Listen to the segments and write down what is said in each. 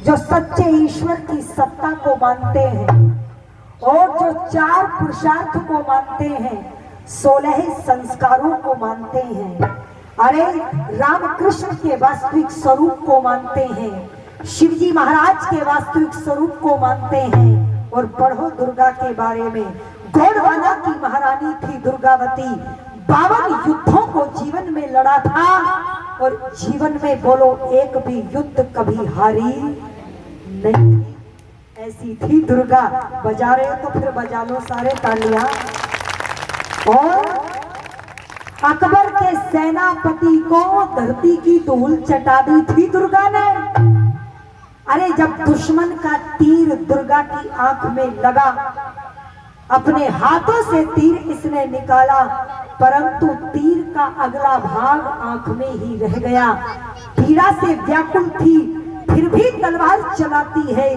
जो सच्चे ईश्वर की सत्ता को मानते हैं और जो 4 पुरुषार्थ को मानते हैं, 16 संस्कारों को मानते हैं, अरे रामकृष्ण के वास्तविक स्वरूप को मानते हैं, शिवजी महाराज के वास्तविक स्वरूप को मानते हैं। और पढ़ो दुर्गा के बारे में, गोंडवाना की महारानी थी दुर्गावती, 52 युद्धों को जीवन में लड़ा था और जीवन में बोलो एक भी युद्ध कभी हारी नहीं। ऐसी थी दुर्गा। बजा रहे हो तो फिर बजा लो सारे तालियां। और अकबर के सेनापति को धरती की धूल चटा दी थी दुर्गा ने। अरे जब दुश्मन का तीर दुर्गा की आंख में लगा, अपने हाथों से तीर इसने निकाला, परंतु तीर का अगला भाग आंख में ही रह गया। पीड़ा से व्याकुल थी, फिर भी तलवार चलाती है,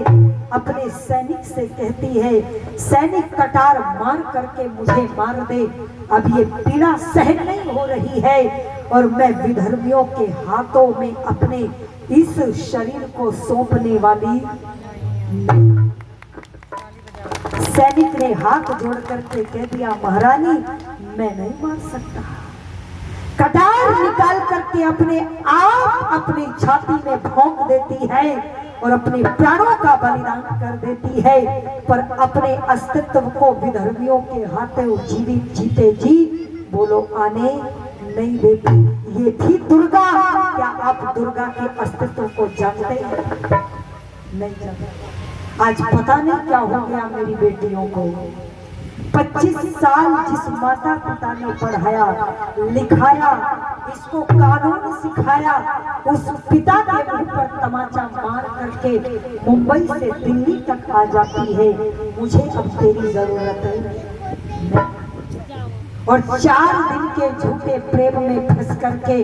अपने सैनिक से कहती है, सैनिक कटार मार करके मुझे मार दे, अब ये पीड़ा सहन नहीं हो रही है और मैं विधर्मियों के हाथों में अपने इस शरीर को सौंपने वाली। सैनिक ने हाथ जोड़ करके कह दिया, महारानी मैं नहीं मार सकता। कटार निकाल करके अपने आप अपनी छाती में भोंक देती है और अपने प्राणों का बलिदान कर देती है, पर अपने अस्तित्व को विधर्मियों के हाथों जीवित जीते जी बोलो आने नहीं देती। ये थी दुर्गा। क्या आप दुर्गा के अस्तित्व को जानते हैं? नहीं जानते। आज पता नहीं क्या हो गया मेरी बेटियों को। 25 साल जिस माता पिता ने पढ़ाया लिखाया, इसको कानून सिखाया, उस पिता के मुंह पर तमाचा मार करके मुंबई से दिल्ली तक आ जाती है, मुझे अब तेरी जरूरत है। और 4 दिन के झूठे प्रेम में फंस करके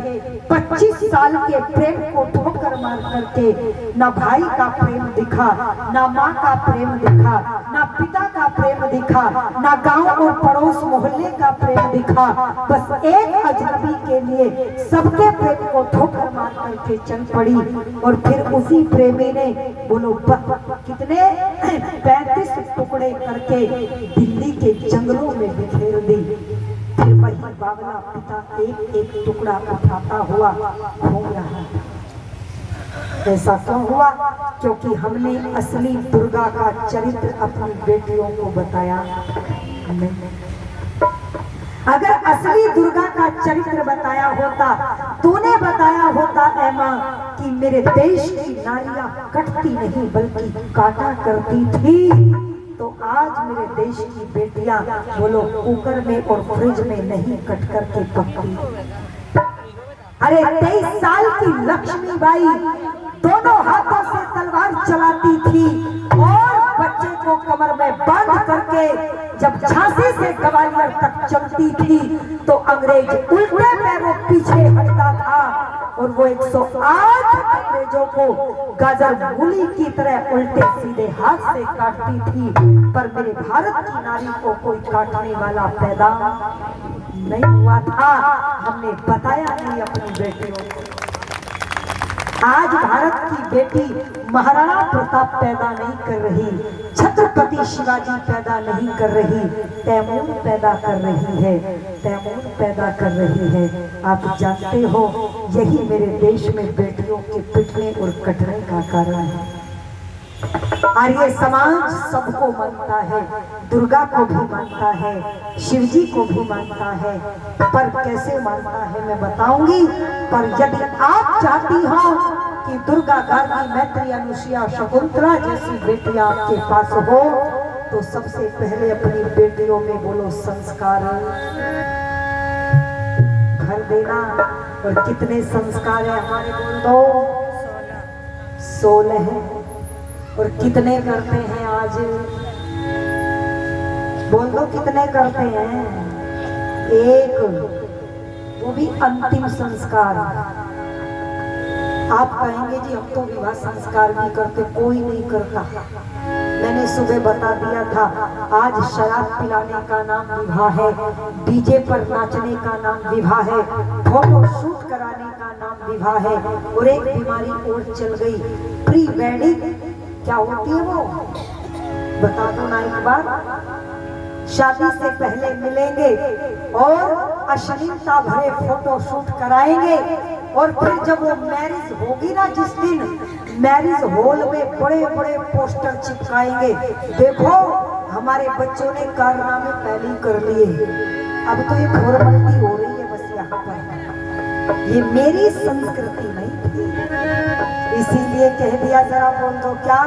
25 साल के प्रेम को ठोकर मार करके ना भाई का प्रेम दिखा, ना माँ का प्रेम दिखा, ना पिता का प्रेम दिखा, ना गांव और पड़ोस मोहल्ले का प्रेम दिखा, बस एक अजनबी के लिए सबके प्रेम को ठोकर मार करके चल पड़ी। और फिर उसी प्रेमी ने बोलो कितने 35 टुकड़े करके दिल्ली के जंगलों में बिखेर दी। फिर वही बावला पिता एक एक टुकड़ा उठाता हुआ घूम रहा है। ऐसा क्यों हुआ? क्योंकि हमने असली दुर्गा का चरित्र अपनी बेटियों को बताया नहीं। अगर असली दुर्गा का चरित्र बताया होता, तूने बताया होता ऐ मां कि मेरे देश की नारियां कटती नहीं बल्कि काटा करती थी, तो आज मेरे देश की बेटियां बोलो कुकर में और फ्रिज में नहीं कट करके पकती। अरे 23 साल की लक्ष्मीबाई दोनों हाथों से तलवार चलाती थी और बच्चे को कमर में बांध करके जब झांसी से ग्वालियर तक चलती थी तो अंग्रेज उल्टे पैरों पीछे हटता था और वो 108 अंग्रेजों को गाजर मूली की तरह उल्टे सीधे हाथ से काटती थी। पर मेरे भारत की नारी को कोई काटने वाला पैदा नहीं हुआ था। हमने बताया नहीं अपनी बेटियों को। आज भारत की बेटी महाराणा प्रताप पैदा नहीं कर रही, छत्रपति शिवाजी पैदा नहीं कर रही, तैमूर पैदा कर रही है, तैमूर पैदा कर रही है। आप जानते हो यही मेरे देश में बेटियों के पिटने और कटने का कारण है। आर्य समाज सबको मानता है, दुर्गा को भी मानता है, शिवजी को भी मानता है, पर कैसे मानता है मैं बताऊंगी। पर यदि आप चाहती हो कि दुर्गा, गार्गी, मैत्री, अनुसुईया, शकुंतला जैसी बेटियां आपके पास हो, तो सबसे पहले अपनी बेटियों में बोलो संस्कार भर देना। और कितने संस्कार है हमारे? बोल दो 16 है। और कितने करते हैं आज? बोल दो कितने करते हैं? 1, वो भी अंतिम संस्कार। आप कहेंगे जी हम तो विवाह संस्कार भी करते, कोई नहीं करता। मैंने सुबह बता दिया था, आज शराब पिलाने का नाम विवाह है, डीजे पर नाचने का नाम विवाह है, फोटो शूट कराने का नाम विवाह है। और एक बीमारी और चल गई, प्री वेडिंग। क्या होती है वो, बता दो ना एक बार। शादी से पहले मिलेंगे और अश्लीलता भरे फोटो शूट कराएंगे, और फिर जब वो मैरिज होगी ना, जिस दिन मैरिज हॉल में बड़े बड़े पोस्टर चिपकाएंगे, देखो हमारे बच्चों ने कारनामे पहले ही कर लिए, अब तो ये फॉर्मेलिटी हो रही है बस यहाँ पर। ये मेरी संस्कृति नहीं थी, इसीलिए कह दिया। जरा बोल दो क्या